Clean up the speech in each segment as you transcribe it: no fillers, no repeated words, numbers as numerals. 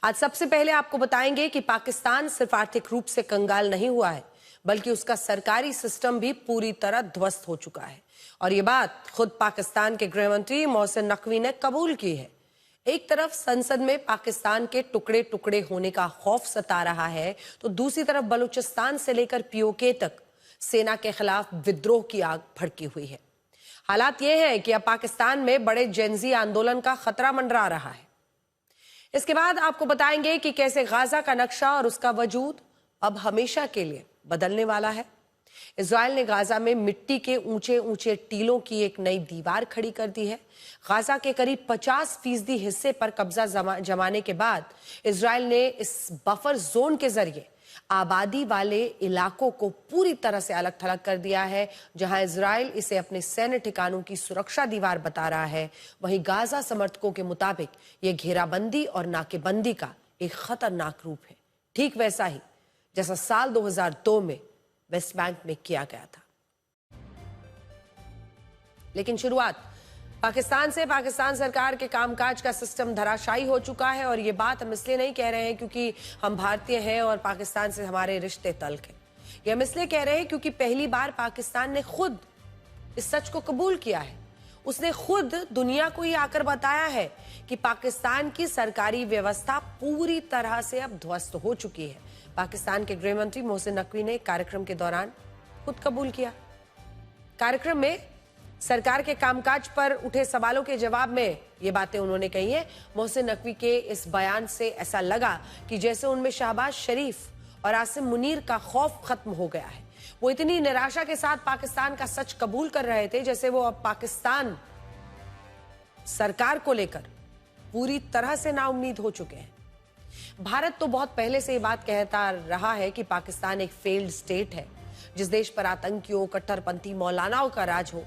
आज सबसे पहले आपको बताएंगे कि पाकिस्तान सिर्फ आर्थिक रूप से कंगाल नहीं हुआ है, बल्कि उसका सरकारी सिस्टम भी पूरी तरह ध्वस्त हो चुका है। और ये बात खुद पाकिस्तान के गृह मंत्री मोहसिन नकवी ने कबूल की है। एक तरफ संसद में पाकिस्तान के टुकड़े टुकड़े होने का खौफ सता रहा है, तो दूसरी तरफ बलूचिस्तान से लेकर पीओके तक सेना के खिलाफ विद्रोह की आग भड़की हुई है। हालात ये है कि अब पाकिस्तान में बड़े जेनजी आंदोलन का खतरा मंडरा रहा है। इसके बाद आपको बताएंगे कि कैसे गाजा का नक्शा और उसका वजूद अब हमेशा के लिए बदलने वाला है। इजराइल ने गाजा में मिट्टी के ऊंचे ऊंचे टीलों की एक नई दीवार खड़ी कर दी है। गाजा के करीब 50% हिस्से पर कब्जा जमाने के बाद इजराइल ने इस बफर जोन के जरिए आबादी वाले इलाकों को पूरी तरह से अलग थलग कर दिया है। जहां इजराइल इसे अपने सैन्य ठिकानों की सुरक्षा दीवार बता रहा है, वहीं गाजा समर्थकों के मुताबिक यह घेराबंदी और नाकेबंदी का एक खतरनाक रूप है, ठीक वैसा ही जैसा साल 2002 में वेस्ट बैंक में किया गया था। लेकिन शुरुआत पाकिस्तान से। पाकिस्तान सरकार के कामकाज का सिस्टम धराशायी हो चुका है, और ये बात हम इसलिए नहीं कह रहे हैं क्योंकि हम भारतीय हैं और पाकिस्तान से हमारे रिश्ते तल्ख हैं। ये हम इसलिए कह रहे हैं क्योंकि पहली बार पाकिस्तान ने खुद इस सच को कबूल किया है। उसने खुद दुनिया को ये आकर बताया है कि पाकिस्तान की सरकारी व्यवस्था पूरी तरह से अब ध्वस्त हो चुकी है। पाकिस्तान के गृह मंत्री मोहसिन नकवी ने कार्यक्रम के दौरान खुद कबूल किया। कार्यक्रम में सरकार के कामकाज पर उठे सवालों के जवाब में ये बातें उन्होंने कही हैं। मोहसिन नकवी के इस बयान से ऐसा लगा कि जैसे उनमें शहबाज शरीफ और आसिम मुनीर का खौफ खत्म हो गया है। वो इतनी निराशा के साथ पाकिस्तान का सच कबूल कर रहे थे जैसे वो अब पाकिस्तान सरकार को लेकर पूरी तरह से नाउम्मीद हो चुके हैं। भारत तो बहुत पहले से ये बात कहता रहा है कि पाकिस्तान एक फेल्ड स्टेट है। जिस देश पर आतंकियों, कट्टरपंथी मौलानाओं का राज हो,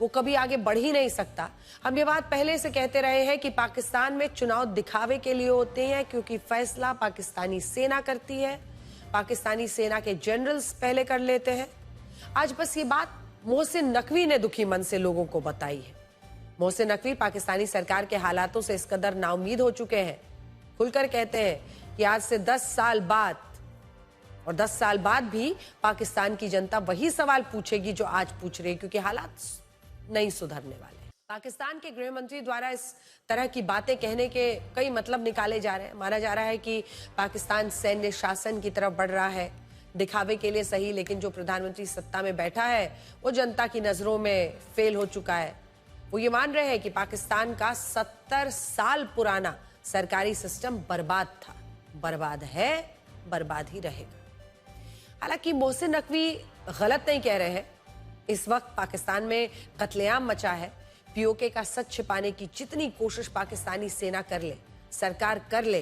वो कभी आगे बढ़ ही नहीं सकता। हम ये बात पहले से कहते रहे हैं कि पाकिस्तान में चुनाव दिखावे के लिए होते हैं, क्योंकि फैसला पाकिस्तानी सेना करती है। पाकिस्तानी सेना के जनरल्स पहले कर लेते हैं। आज बस ये बात मोहसिन नकवी ने दुखी मन से लोगों को बताई है। मोहसिन नकवी पाकिस्तानी सरकार के हालातों से इस कदर नाउम्मीद हो चुके हैं, खुलकर कहते हैं कि आज से 10 साल बाद और 10 साल बाद भी पाकिस्तान की जनता वही सवाल पूछेगी जो आज पूछ रही है, क्योंकि हालात नहीं सुधरने वाले। पाकिस्तान के गृह मंत्री द्वारा इस तरह की बातें कहने के कई मतलब निकाले जा रहे हैं। माना जा रहा है कि पाकिस्तान सैन्य शासन की तरफ बढ़ रहा है, दिखावे के लिए सही, लेकिन जो प्रधानमंत्री सत्ता में बैठा है वो जनता की नजरों में फेल हो चुका है। वो ये मान रहे हैं कि पाकिस्तान का 70 साल पुराना सरकारी सिस्टम बर्बाद था, बर्बाद है, बर्बाद ही रहेगा। हालांकि मोहसिन नकवी गलत नहीं कह रहे हैं। इस वक्त पाकिस्तान में कत्लेआम मचा है। पीओके का सच छिपाने की जितनी कोशिश पाकिस्तानी सेना कर ले, सरकार कर ले,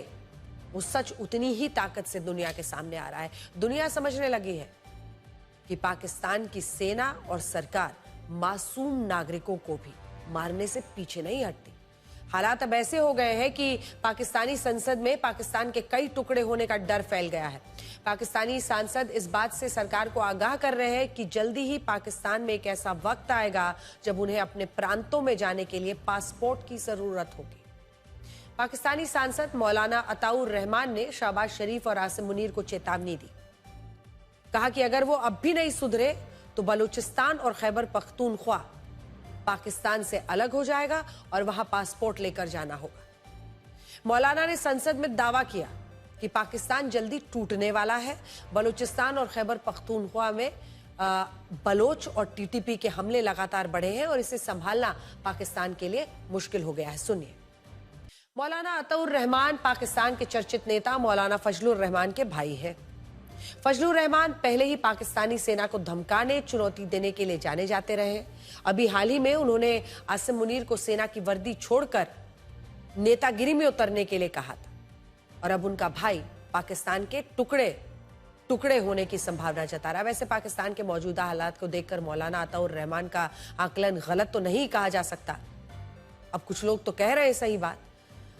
वो सच उतनी ही ताकत से दुनिया के सामने आ रहा है। दुनिया समझने लगी है कि पाकिस्तान की सेना और सरकार मासूम नागरिकों को भी मारने से पीछे नहीं हटती। हालात अब ऐसे हो गए हैं कि पाकिस्तानी संसद में पाकिस्तान के कई टुकड़े होने का डर फैल गया है। पाकिस्तानी सांसद इस बात से सरकार को आगाह कर रहे हैं कि जल्दी ही पाकिस्तान में एक ऐसा वक्त आएगा जब उन्हें अपने प्रांतों में जाने के लिए पासपोर्ट की जरूरत होगी। पाकिस्तानी सांसद मौलाना अताउर रहमान ने शहबाज शरीफ और आसिम मुनीर को चेतावनी दी। कहा कि अगर वो अब भी नहीं सुधरे तो बलूचिस्तान और खैबर पख्तूनख्वा पाकिस्तान से अलग हो जाएगा और वहां पासपोर्ट लेकर जाना होगा। मौलाना ने संसद में दावा किया कि पाकिस्तान जल्दी टूटने वाला है। बलूचिस्तान और खैबर पख्तूनख्वा में बलोच और टीटीपी के हमले लगातार बढ़े हैं और इसे संभालना पाकिस्तान के लिए मुश्किल हो गया है। सुनिए। मौलाना अताउर रहमान पाकिस्तान के चर्चित नेता मौलाना फजलुर रहमान के भाई हैं। फजलुर रहमान पहले ही पाकिस्तानी सेना को धमकाने, चुनौती देने के लिए जाने जाते रहे। अभी हाल ही में उन्होंने आसिम मुनीर को सेना की वर्दी छोड़कर नेतागिरी में उतरने के लिए कहा था, और अब उनका भाई पाकिस्तान के टुकड़े टुकड़े होने की संभावना जता रहा है। वैसे पाकिस्तान के मौजूदा हालात को देखकर मौलाना अताउर रहमान का आकलन गलत तो नहीं कहा जा सकता। अब कुछ लोग तो कह रहे हैं सही बात।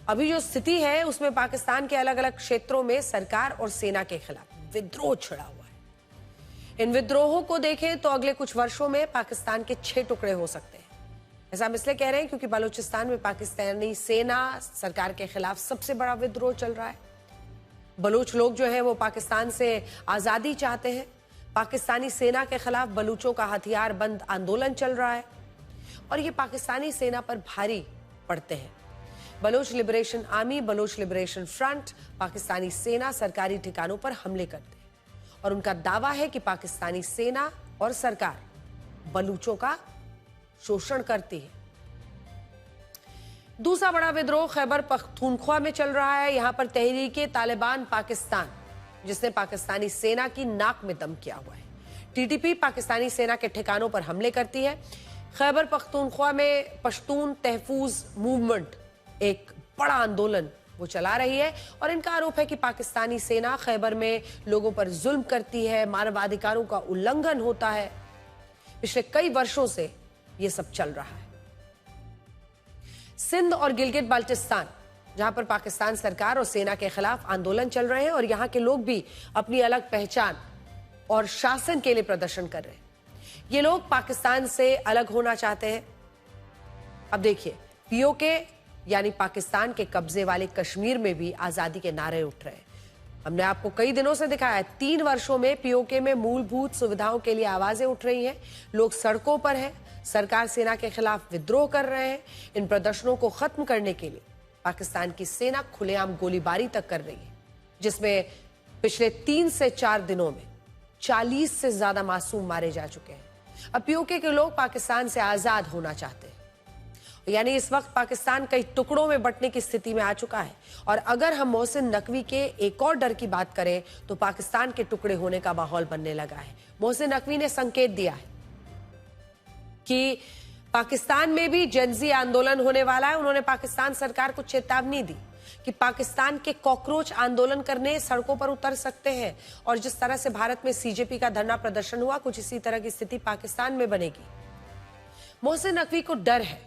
अभी जो स्थिति है उसमें पाकिस्तान के अलग अलग क्षेत्रों में सरकार और सेना के खिलाफ विद्रोह छिड़ा हुआ है। इन विद्रोहों को देखें तो अगले कुछ वर्षों में पाकिस्तान के 6 टुकड़े हो सकते हैं। ऐसा हम इसलिए कह रहे हैं क्योंकि बलूचिस्तान में पाकिस्तानी सेना सरकार के खिलाफ सबसे बड़ा विद्रोह चल रहा है। बलूच लोग जो है वो पाकिस्तान से आजादी चाहते हैं। पाकिस्तानी सेना के खिलाफ बलूचों का हथियार बंद आंदोलन चल रहा है और ये पाकिस्तानी सेना पर भारी पड़ते हैं। Baloch liberation army, Baloch liberation front Pakistani सेना सरकारी ठिकानों पर हमले करते हैं और उनका दावा है कि पाकिस्तानी सेना और सरकार बलूचों का शोषण करती है। दूसरा बड़ा विद्रोह खैबर पख्तूनख्वा में चल रहा है। यहां पर तहरीके तालिबान पाकिस्तान, जिसने पाकिस्तानी सेना की नाक में दम किया हुआ है। टीटीपी पाकिस्तानी सेना के ठिकानों पर हमले करती है। खैबर पख्तूनख्वा में पश्तून तहफूज मूवमेंट एक बड़ा आंदोलन वो चला रही है और इनका आरोप है कि पाकिस्तानी सेना खैबर में लोगों पर जुल्म करती है, मानवाधिकारों का उल्लंघन होता है। पिछले कई वर्षों से ये सब चल रहा है। सिंध और गिलगित बाल्टिस्तान, जहां पर पाकिस्तान सरकार और सेना के खिलाफ आंदोलन चल रहे हैं और यहां के लोग भी अपनी अलग पहचान और शासन के लिए प्रदर्शन कर रहे हैं। ये लोग पाकिस्तान से अलग होना चाहते हैं। अब देखिए, पीओके यानी पाकिस्तान के कब्जे वाले कश्मीर में भी आजादी के नारे उठ रहे हैं। हमने आपको कई दिनों से दिखाया है, 3 वर्षों में पीओके में मूलभूत सुविधाओं के लिए आवाजें उठ रही हैं। लोग सड़कों पर हैं, सरकार सेना के खिलाफ विद्रोह कर रहे हैं। इन प्रदर्शनों को खत्म करने के लिए पाकिस्तान की सेना खुलेआम गोलीबारी तक कर रही है, जिसमें पिछले 3 से 4 दिनों में 40 से ज्यादा मासूम मारे जा चुके हैं। अब पीओके के लोग पाकिस्तान से आजाद होना चाहते हैं, यानी इस वक्त पाकिस्तान कई टुकड़ों में बंटने की स्थिति में आ चुका है। और अगर हम मोहसिन नकवी के एक और डर की बात करें तो पाकिस्तान के टुकड़े होने का माहौल बनने लगा है। मोहसिन नकवी ने संकेत दिया है कि पाकिस्तान में भी जेनजी आंदोलन होने वाला है। उन्होंने पाकिस्तान सरकार को चेतावनी दी कि पाकिस्तान के कॉकरोच आंदोलन करने सड़कों पर उतर सकते हैं और जिस तरह से भारत में सीजेपी का धरना प्रदर्शन हुआ, कुछ इसी तरह की स्थिति पाकिस्तान में बनेगी। मोहसिन नकवी को डर है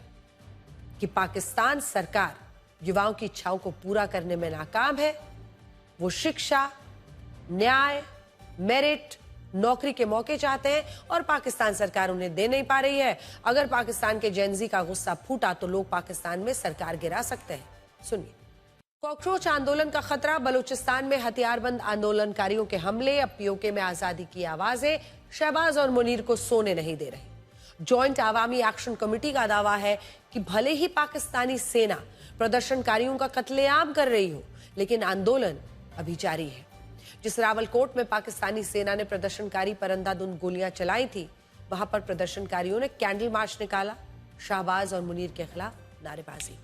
कि पाकिस्तान सरकार युवाओं की इच्छाओं को पूरा करने में नाकाम है। वो शिक्षा, न्याय, मेरिट, नौकरी के मौके चाहते हैं और पाकिस्तान सरकार उन्हें दे नहीं पा रही है। अगर पाकिस्तान के जेनजी का गुस्सा फूटा तो लोग पाकिस्तान में सरकार गिरा सकते हैं। सुनिए, कॉकरोच आंदोलन का खतरा, बलूचिस्तान में हथियारबंद आंदोलनकारियों के हमले, अब पीओके में आजादी की आवाजें शहबाज और मुनीर को सोने नहीं दे रही। जॉइंट आवामी एक्शन कमेटी का दावा है कि भले ही पाकिस्तानी सेना प्रदर्शनकारियों का कत्लेआम कर रही हो, लेकिन आंदोलन अभी जारी है। जिस रावलकोट में पाकिस्तानी सेना ने प्रदर्शनकारी पर अंधाधुंध गोलियां चलाई थी, वहां पर प्रदर्शनकारियों ने कैंडल मार्च निकाला, शहबाज और मुनीर के खिलाफ नारेबाजी।